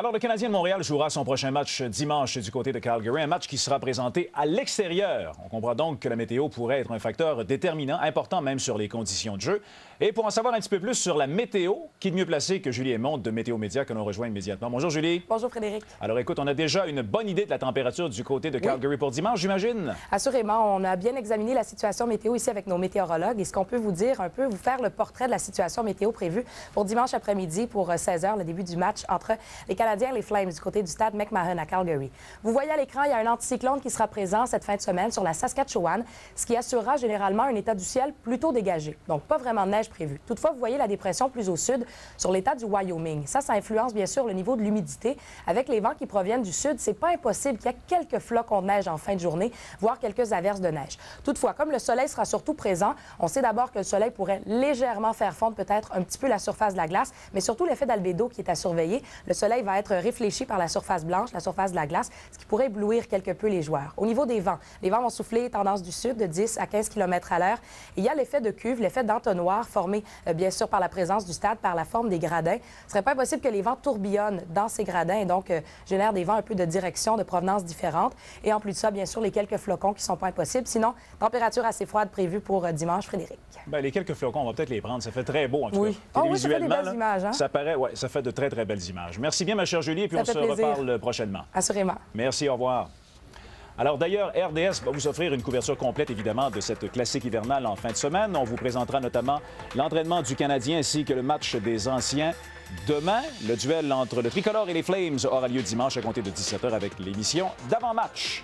Alors, le Canadien de Montréal jouera son prochain match dimanche du côté de Calgary, un match qui sera présenté à l'extérieur. On comprend donc que la météo pourrait être un facteur déterminant, important même sur les conditions de jeu. Et pour en savoir un petit peu plus sur la météo, qui est mieux placé que Julie Aymon de Météo Média que l'on rejoint immédiatement. Bonjour Julie. Bonjour Frédéric. Alors écoute, on a déjà une bonne idée de la température du côté de Calgary pour dimanche, j'imagine? Assurément, on a bien examiné la situation météo ici avec nos météorologues et ce qu'on peut vous dire un peu, vous faire le portrait de la situation météo prévue pour dimanche après-midi pour 16h, le début du match entre les Canadiens et les Flames du côté du stade McMahon à Calgary. Vous voyez à l'écran, il y a un anticyclone qui sera présent cette fin de semaine sur la Saskatchewan, ce qui assurera généralement un état du ciel plutôt dégagé. Donc, pas vraiment de neige prévue. Toutefois, vous voyez la dépression plus au sud sur l'état du Wyoming. Ça influence bien sûr le niveau de l'humidité. Avec les vents qui proviennent du sud, c'est pas impossible qu'il y ait quelques flocons de neige en fin de journée, voire quelques averses de neige. Toutefois, comme le soleil sera surtout présent, on sait d'abord que le soleil pourrait légèrement faire fondre peut-être un petit peu la surface de la glace, mais surtout l'effet d'albédo qui est à surveiller. Le soleil va être réfléchi par la surface blanche, la surface de la glace, ce qui pourrait éblouir quelque peu les joueurs. Au niveau des vents, les vents vont souffler tendance du sud de 10 à 15 km à l'heure. Il y a l'effet de cuve, l'effet d'entonnoir formé bien sûr par la présence du stade, par la forme des gradins. Ce serait pas impossible que les vents tourbillonnent dans ces gradins et donc génèrent des vents un peu de direction, de provenance différente. Et en plus de ça, bien sûr, les quelques flocons qui sont pas impossibles. Sinon, température assez froide prévue pour dimanche, Frédéric. Bien, les quelques flocons, on va peut-être les prendre. Ça fait très beau, en tout cas. Oh, oui, ça fait des belles images. Hein? Ça paraît, oui, ça fait de très, très belles images. Merci bien, ma chère Julie, et puis on se reparle prochainement. Assurément. Merci, au revoir. Alors d'ailleurs, RDS va vous offrir une couverture complète, évidemment, de cette classique hivernale en fin de semaine. On vous présentera notamment l'entraînement du Canadien ainsi que le match des anciens. Demain, le duel entre le Tricolore et les Flames aura lieu dimanche à compter de 17h avec l'émission d'avant-match.